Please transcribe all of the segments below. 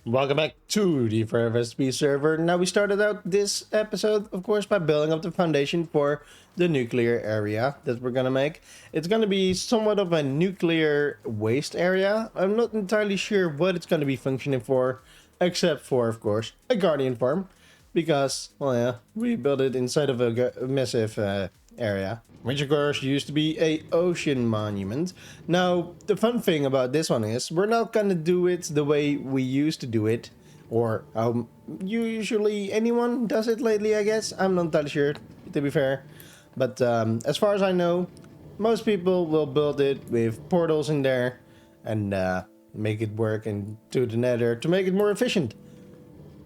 Welcome back to the FSP server. Now we started out this episode, of course, by building up the foundation for the nuclear area that we're gonna make. It's gonna be somewhat of a nuclear waste area. I'm not entirely sure what it's gonna be functioning for, except for, of course, a guardian farm. Because, well yeah, we built it inside of a massive area, which of course used to be a ocean monument. Now, the fun thing about this one is we're not gonna do it the way we used to do it, or how usually anyone does it lately, I guess. I'm not entirely sure, to be fair. But as far as I know, most people will build it with portals in there and make it work into the nether to make it more efficient.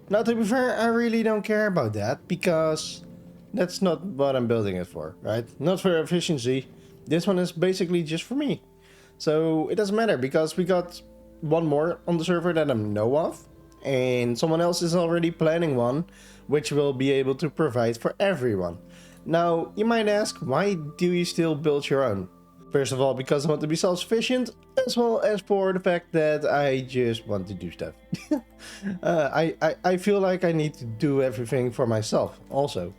Now, to be fair, I really don't care about that, because that's not what I'm building it for, right? Not for efficiency. This one is basically just for me. So it doesn't matter, because we got one more on the server that I know of, and someone else is already planning one, which will be able to provide for everyone. Now, you might ask, why do you still build your own? First of all, because I want to be self-sufficient, as well as for the fact that I just want to do stuff. I feel like I need to do everything for myself also.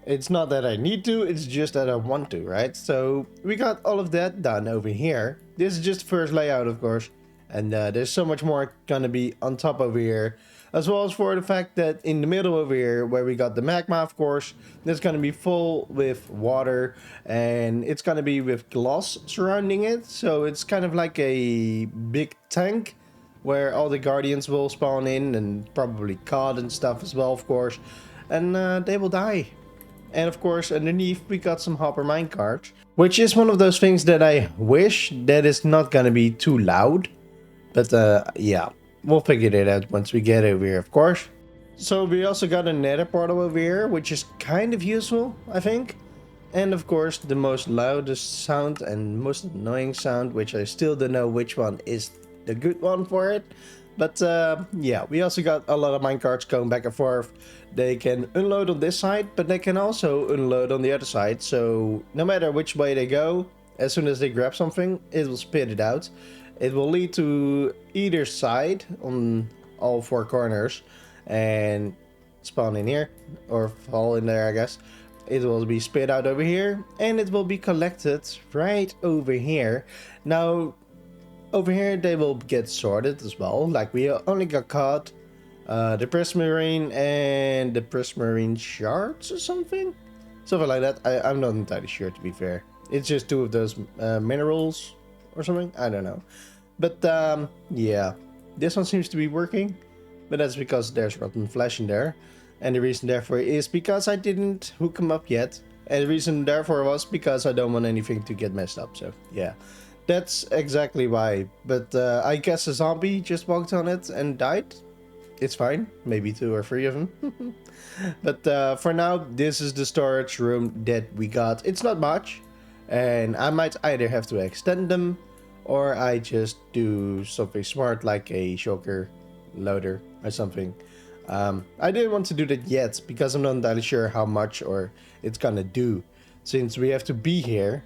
It's not that I need to, it's just that I want to, right? So we got all of that done over here. This is just the first layout, of course. And there's so much more gonna be on top over here. As well as for the fact that in the middle over here, where we got the magma, of course, that's gonna be full with water. And it's gonna be with glass surrounding it. So it's kind of like a big tank where all the guardians will spawn in, and probably cod and stuff as well, of course. And they will die. And of course, underneath we got some hopper minecarts, which is one of those things that I wish that is not gonna be too loud. But yeah, we'll figure it out once we get over here, of course. So we also got a nether portal over here, which is kind of useful, I think. And of course, the most loudest sound and most annoying sound, which I still don't know which one is the good one for it. But yeah, we also got a lot of minecarts going back and forth. They can unload on this side, but they can also unload on the other side. So no matter which way they go, as soon as they grab something, it will spit it out. It will lead to either side on all four corners and spawn in here, or fall in there, I guess. It will be spit out over here, and it will be collected right over here. Now, over here they will get sorted as well. Like we only got caught the prismarine and the prismarine shards or something like that. I'm not entirely sure, to be fair. It's just two of those minerals or something, I don't know. But yeah, this one seems to be working, but that's because there's rotten flesh in there. And the reason therefore is because I didn't hook them up yet. And the reason therefore was because I don't want anything to get messed up. So yeah, that's exactly why. But I guess a zombie just walked on it and died. It's fine, maybe 2 or 3 of them. But for now, this is the storage room that we got. It's not much, and I might either have to extend them, or I just do something smart like a shulker loader or something. I didn't want to do that yet, because I'm not entirely sure how much or it's gonna do, since we have to be here,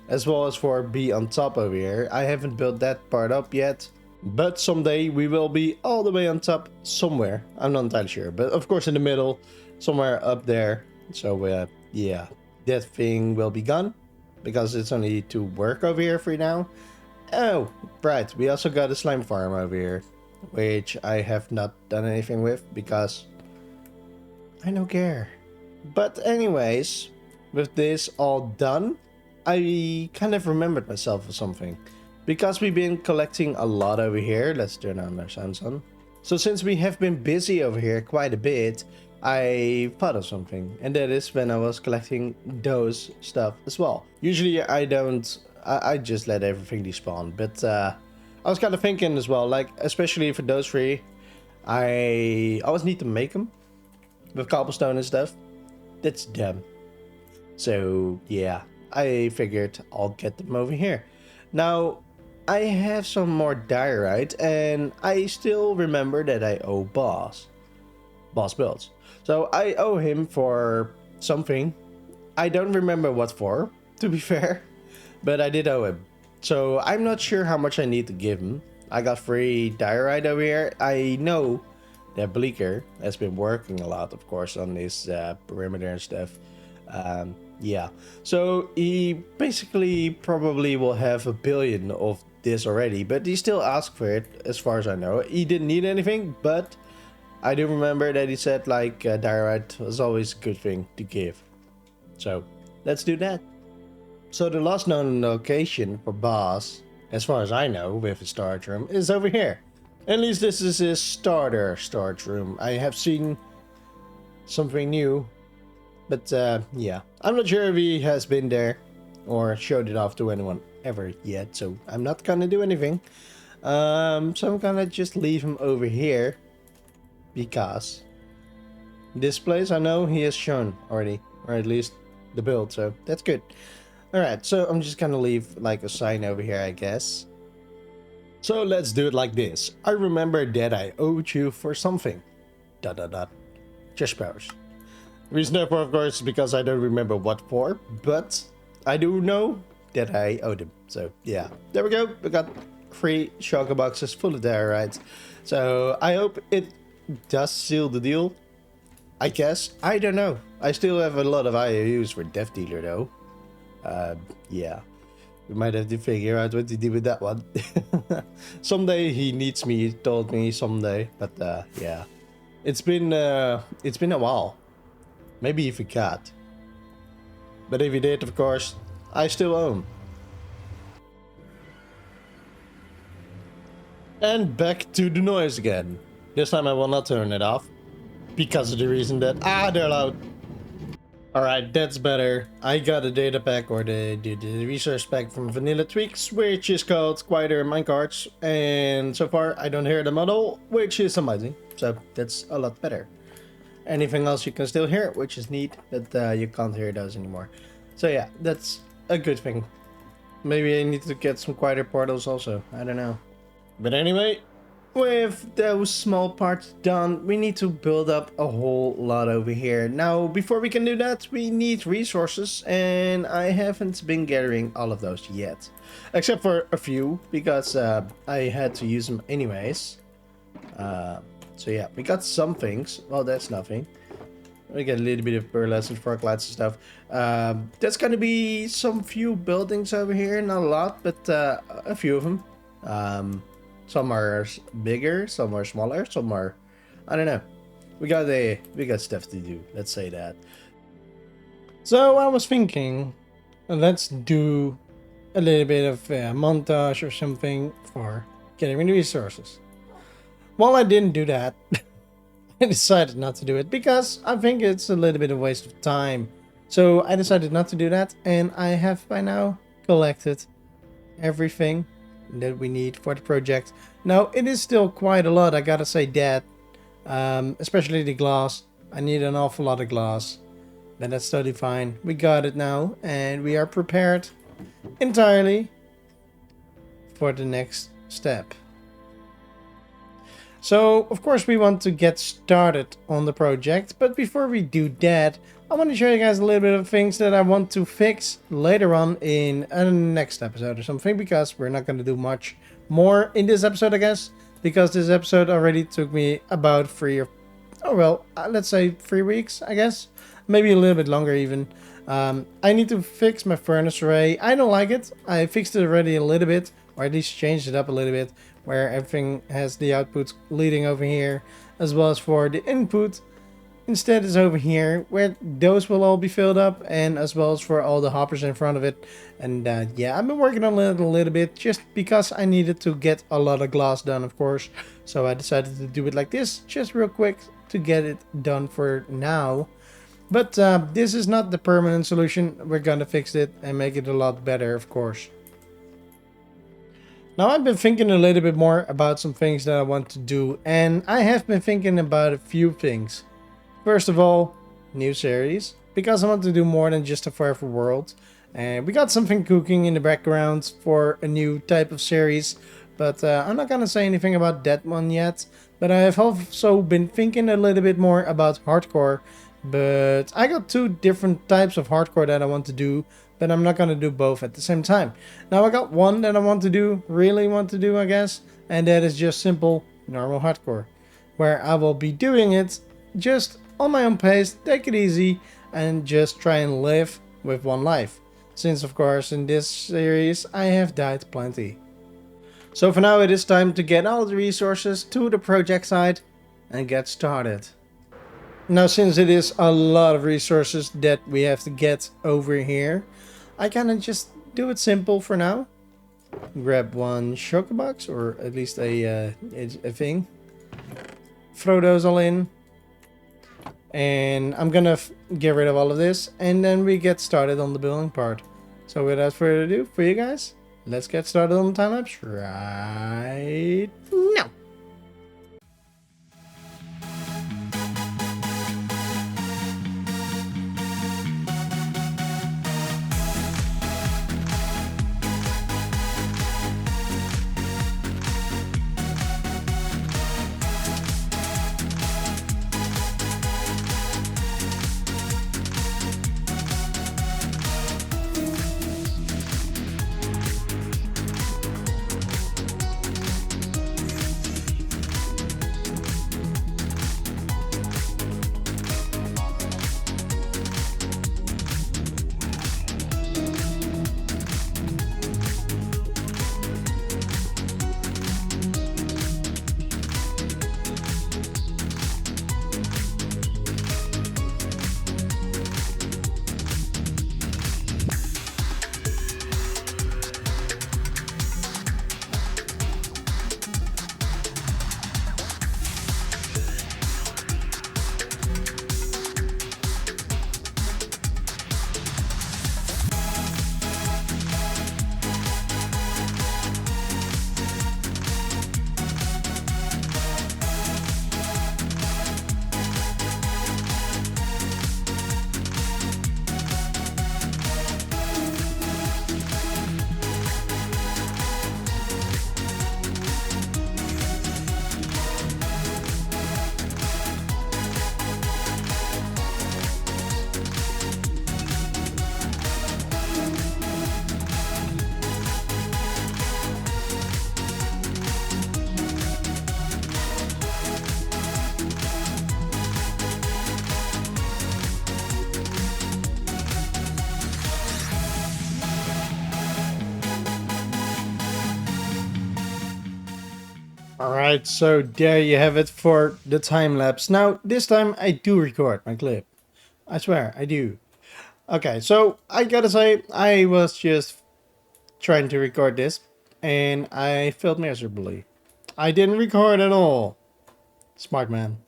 as well as for be on top over here. I haven't built that part up yet, but someday we will be all the way on top somewhere. I'm not entirely sure, but of course in the middle, somewhere up there. So yeah, that thing will be gone, because it's only to work over here for now. Oh, right, we also got a slime farm over here, which I have not done anything with, because I don't care. But anyways, with this all done, I kind of remembered myself of something. Because we've been collecting a lot over here. Let's turn on our sounds on. So since we have been busy over here quite a bit, I thought of something. And that is when I was collecting those stuff as well. Usually I don't, I just let everything despawn. But I was kind of thinking as well, like especially for those 3, I always need to make them with cobblestone and stuff. That's dumb. So yeah, I figured I'll get them over here. Now, I have some more diorite, and I still remember that I owe Boss Builds. So I owe him for something. I don't remember what for, to be fair, but I did owe him. So I'm not sure how much I need to give him. I got free diorite over here. I know that Bleaker has been working a lot, of course, on this perimeter and stuff. Yeah, so he basically probably will have 1 billion of this already, but he still asked for it, as far as I know. He didn't need anything, but I do remember that he said like diorite was always a good thing to give. So let's do that. So the last known location for Boss, as far as I know, with his storage room, is over here. At least this is his starter storage room. I have seen something new, but yeah, I'm not sure if he has been there or showed it off to anyone ever yet, so I'm not gonna do anything. So I'm gonna just leave him over here, because this place I know he has shown already, or at least the build, so that's good. Alright, so I'm just gonna leave like a sign over here, I guess. So let's do it like this. I remember that I owed you for something. ... Just powers. Reason therefore, of course, is because I don't remember what for, but I do know that I owed him. So yeah, there we go. We got 3 shulker boxes full of diorite. So I hope it does seal the deal. I guess. I don't know. I still have a lot of IOUs for Death Dealer though. Yeah. We might have to figure out what to do with that one. Someday he needs me, he told me someday. But yeah. It's been a while. Maybe he forgot. But if he did, of course, I still owe him. And back to the noise again. This time I will not turn it off. Because of the reason that... they're loud. Alright, that's better. I got a data pack, or the resource pack from Vanilla Tweaks, which is called Quieter Minecarts. And so far I don't hear the model, which is amazing. So that's a lot better. Anything else you can still hear, which is neat, but you can't hear those anymore. So yeah, that's a good thing. Maybe I need to get some quieter portals also, I don't know. But anyway, with those small parts done, we need to build up a whole lot over here. Now, before we can do that, we need resources, and I haven't been gathering all of those yet. Except for a few, because I had to use them anyways. So yeah, we got some things. Well, that's nothing. We get a little bit of burlesque and fork lights and stuff. That's gonna be some few buildings over here. Not a lot, but a few of them. Some are bigger, some are smaller, some are... I don't know. We got stuff to do. Let's say that. So I was thinking, let's do a little bit of a montage or something for getting resources. Well, I didn't do that. I decided not to do it because I think it's a little bit of a waste of time. So I decided not to do that, and I have by now collected everything that we need for the project. Now, it is still quite a lot, I gotta say that. Especially the glass. I need an awful lot of glass. But that's totally fine. We got it now, and we are prepared entirely for the next step. So, of course, we want to get started on the project, but before we do that, I want to show you guys a little bit of things that I want to fix later on in a next episode or something, because we're not going to do much more in this episode, I guess, because this episode already took me about 3 weeks, I guess, maybe a little bit longer even. I need to fix my furnace array. I don't like it. I fixed it already a little bit, or at least changed it up a little bit, where everything has the outputs leading over here, as well as for the input. Instead is over here, where those will all be filled up, and as well as for all the hoppers in front of it. And yeah, I've been working on it a little bit, just because I needed to get a lot of glass done, of course. So I decided to do it like this, just real quick, to get it done for now. But this is not the permanent solution. We're gonna fix it and make it a lot better, of course. Now, I've been thinking a little bit more about some things that I want to do, and I have been thinking about a few things. First of all, new series, because I want to do more than just a Forever World. And we got something cooking in the background for a new type of series, but I'm not gonna say anything about that one yet. But I have also been thinking a little bit more about hardcore, but I got 2 different types of hardcore that I want to do, but I'm not gonna do both at the same time. Now, I got one that I want to do, really want to do, I guess, and that is just simple, normal hardcore. where I will be doing it just on my own pace, take it easy, and just try and live with one life. Since of course in this series I have died plenty. So for now it is time to get all the resources to the project site and get started. Now since it is a lot of resources that we have to get over here, I kinda just do it simple for now. Grab one shulker box, or at least a thing. Throw those all in. And I'm gonna get rid of all of this, and then we get started on the building part. So without further ado, for you guys, let's get started on the time lapse right now. Alright, so there you have it for the time lapse. Now, this time I do record my clip. I swear, I do. Okay, so I gotta say, I was just trying to record this and I failed miserably. I didn't record at all. Smart man.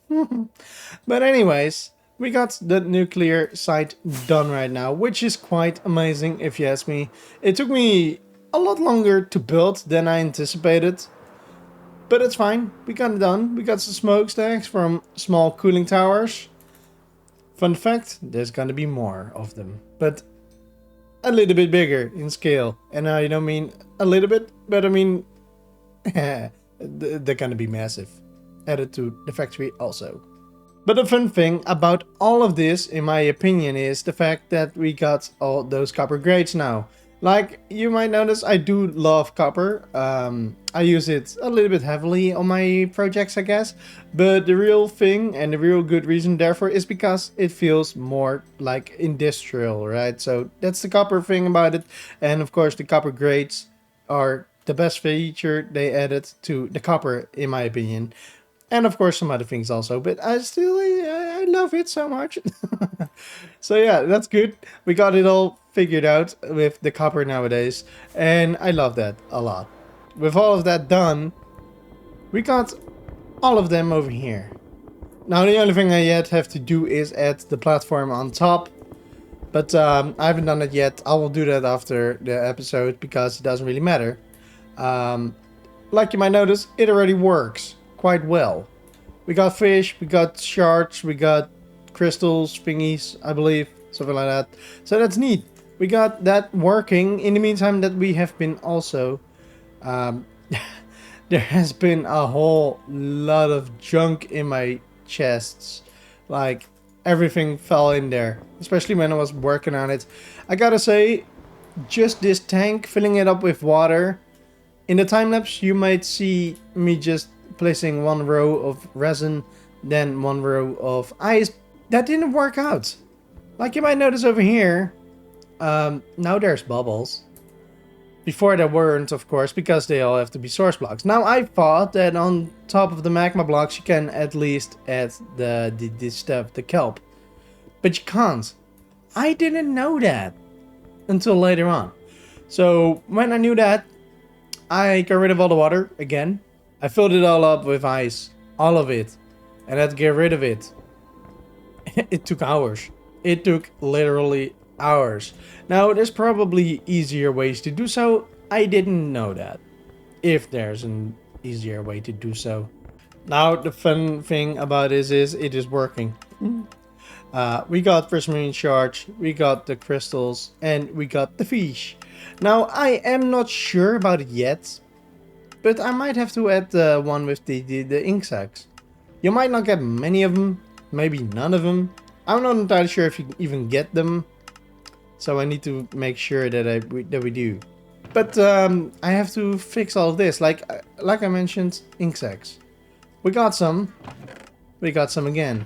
But anyways, we got the nuclear site done right now, which is quite amazing if you ask me. It took me a lot longer to build than I anticipated. But it's fine, we got it done. We got some smokestacks from small cooling towers. Fun fact, there's gonna be more of them. But a little bit bigger in scale. And I don't mean a little bit, but I mean they're gonna be massive. Added to the factory also. But the fun thing about all of this, in my opinion, is the fact that we got all those copper grades now. Like you might notice, I do love copper. I use it a little bit heavily on my projects, I guess. But the real thing and the real good reason therefore is because it feels more like industrial, right? So that's the copper thing about it. And of course the copper grades are the best feature they added to the copper, in my opinion. And of course some other things also, but I love it so much. So yeah, that's good. We got it all figured out with the copper nowadays, and I love that a lot. With all of that done, we got all of them over here. Now the only thing I yet have to do is add the platform on top, but I haven't done it yet. I will do that after the episode because it doesn't really matter. Like you might notice, it already works quite well. We got fish, we got shards, we got crystals, thingies, I believe, something like that. So that's neat. We got that working. In the meantime, that we have been also there has been a whole lot of junk in my chests. Like everything fell in there, especially when I was working on it. I gotta say, just this tank, filling it up with water. In the time lapse, you might see me just placing one row of resin, then one row of ice. That didn't work out. Like you might notice over here, now there's bubbles. Before there weren't, of course, because they all have to be source blocks. Now I thought that on top of the magma blocks you can at least add this stuff, the kelp. But you can't. I didn't know that until later on. So when I knew that, I got rid of all the water again. I filled it all up with ice, all of it, and I had to get rid of it. It took hours. It took literally hours. Now there's probably easier ways to do so. I didn't know that. If there's an easier way to do so. Now the fun thing about this is it is working. We got prismarine shards, we got the crystals, and we got the fish. Now I am not sure about it yet, but I might have to add the one with the ink sacs. You might not get many of them, maybe none of them. I'm not entirely sure if you even get them, so I need to make sure that we do. But I have to fix all of this, like I mentioned, ink sacs. We got some again.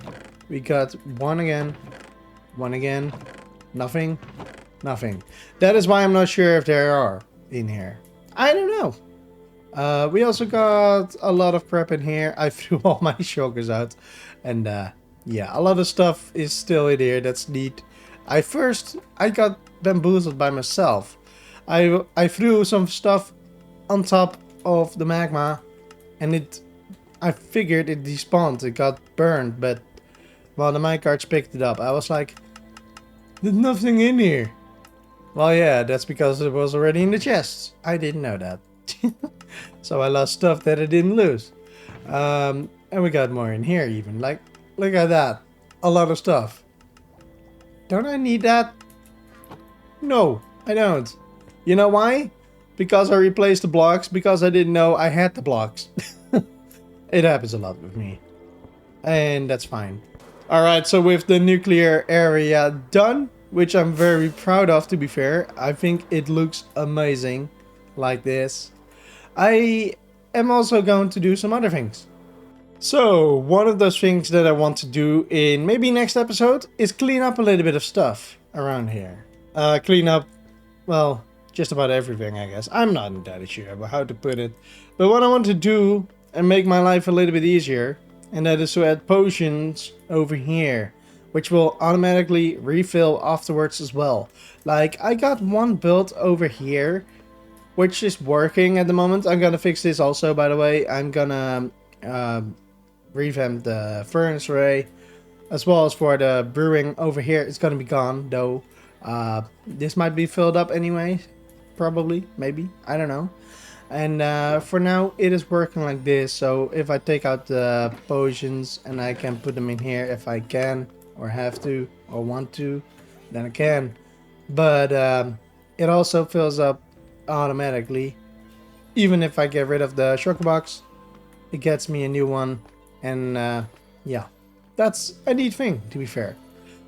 We got one again, nothing. That is why I'm not sure if there are in here. I don't know. We also got a lot of crap in here. I threw all my shulkers out, and yeah, a lot of stuff is still in here. That's neat. I got bamboozled by myself. I threw some stuff on top of the magma, and I figured it despawned. It got burned, but well, the minecarts picked it up. I was like, there's nothing in here. Well, yeah, that's because it was already in the chests. I didn't know that. So I lost stuff that I didn't lose. And we got more in here even. Like, look at that. A lot of stuff. Don't I need that? No, I don't. You know why? Because I replaced the blocks. Because I didn't know I had the blocks. It happens a lot with me. And that's fine. Alright, so with the nuclear area done, which I'm very proud of, to be fair. I think it looks amazing like this. I am also going to do some other things. So, one of those things that I want to do in maybe next episode is clean up a little bit of stuff around here. Clean up, well, just about everything, I guess. I'm not entirely sure about how to put it. But what I want to do and make my life a little bit easier, and that is to add potions over here, which will automatically refill afterwards as well. Like, I got one built over here, which is working at the moment. I'm gonna fix this also, by the way. I'm gonna revamp the furnace array, as well as for the brewing over here. It's gonna be gone, though. This might be filled up anyway, probably, maybe, I don't know. And for now it is working like this. So if I take out the potions and I can put them in here if I can, or have to, or want to, then I can. But it also fills up automatically. Even if I get rid of the shulker box, it gets me a new one. And yeah, that's a neat thing, to be fair.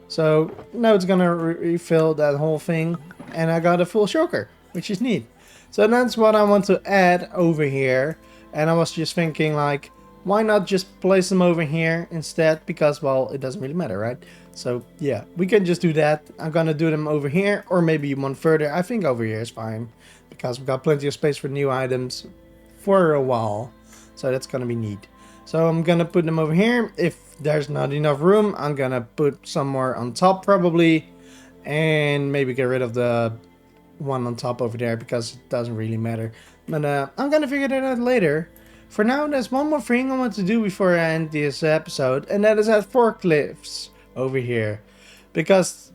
So now it's gonna refill that whole thing, and I got a full shulker, which is neat. So that's what I want to add over here. And I was just thinking, like, why not just place them over here instead? Because, well, it doesn't really matter, right? So yeah, we can just do that. I'm gonna do them over here, or maybe one further. I think over here is fine, because we've got plenty of space for new items for a while. So that's gonna be neat. So I'm gonna put them over here. If there's not enough room, I'm gonna put some more on top probably, and maybe get rid of the one on top over there, because it doesn't really matter. But I'm gonna figure that out later. For now, there's one more thing I want to do before I end this episode, and that is add forklifts over here. Because,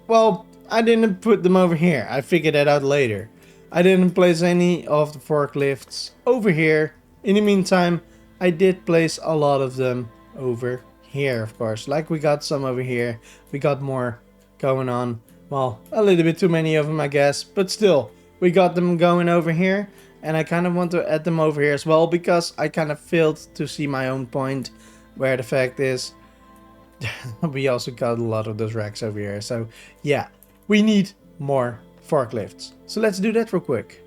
well, I didn't put them over here. I figured that out later. I didn't place any of the forklifts over here. In the meantime, I did place a lot of them over here, of course. Like, we got some over here. We got more going on. Well, a little bit too many of them, I guess. But still, we got them going over here. And I kind of want to add them over here as well, because I kind of failed to see my own point. Where the fact is, we also got a lot of those racks over here. So yeah, we need more forklifts. So let's do that real quick.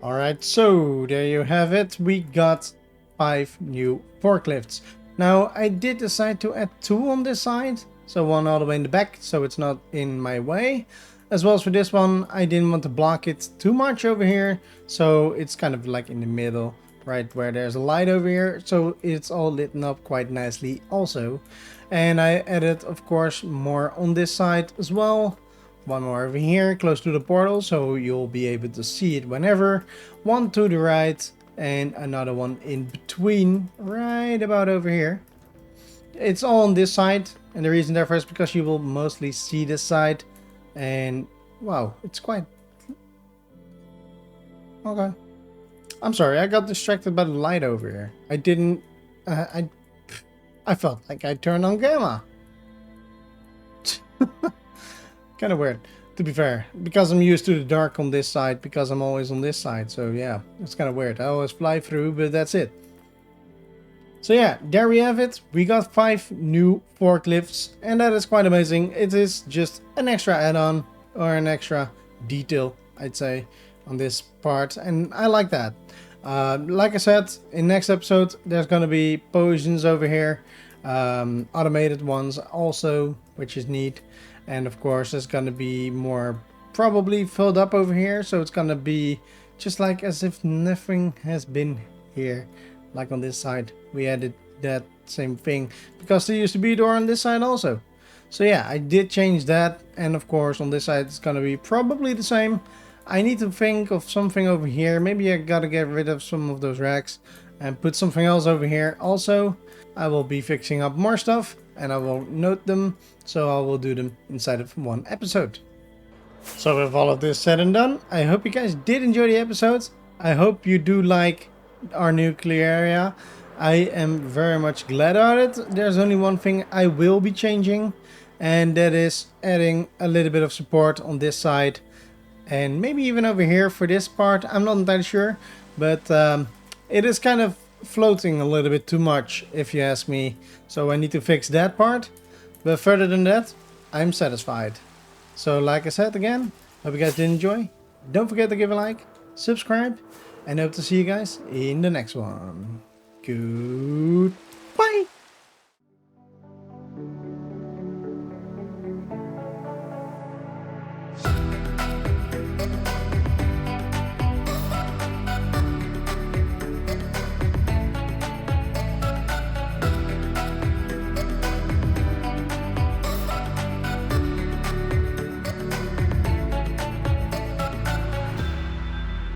Alright, so there you have it. We got 5 new forklifts. Now I did decide to add 2 on this side, so 1 all the way in the back so it's not in my way. As well as for this one, I didn't want to block it too much over here, so it's kind of like in the middle, right where there's a light over here, so it's all lit up quite nicely also. And I added, of course, more on this side as well. 1 more over here, close to the portal, so you'll be able to see it whenever. 1 to the right, and another one in between, right about over here. It's all on this side, and the reason therefore is because you will mostly see this side. And wow, it's quite okay. I'm sorry, I got distracted by the light over here. I didn't I felt like I turned on camera. Kind of weird, to be fair, because I'm used to the dark on this side, because I'm always on this side. So yeah, it's kind of weird. I always fly through, but that's it. So yeah, there we have it. We got 5 new forklifts, and that is quite amazing. It is just an extra add-on, or an extra detail, I'd say, on this part, and I like that. Like I said, in next episode, there's gonna be potions over here, automated ones also, which is neat. And of course, there's gonna be more probably filled up over here, so it's gonna be just like as if nothing has been here. Like on this side, we added that same thing because there used to be a door on this side also. So yeah, I did change that, and of course on this side it's gonna be probably the same. I need to think of something over here. Maybe I gotta get rid of some of those racks and put something else over here. Also, I will be fixing up more stuff and I will note them, so I will do them inside of one episode. So with all of this said and done, I hope you guys did enjoy the episode. I hope you do like our nuclear area. I am very much glad about it. There's only one thing I will be changing, and that is adding a little bit of support on this side, and maybe even over here for this part. I'm not entirely sure, but it is kind of floating a little bit too much, if you ask me, so I need to fix that part. But further than that, I'm satisfied. So like I said again, hope you guys did enjoy. Don't forget to give a like, subscribe, and hope to see you guys in the next one. Goodbye.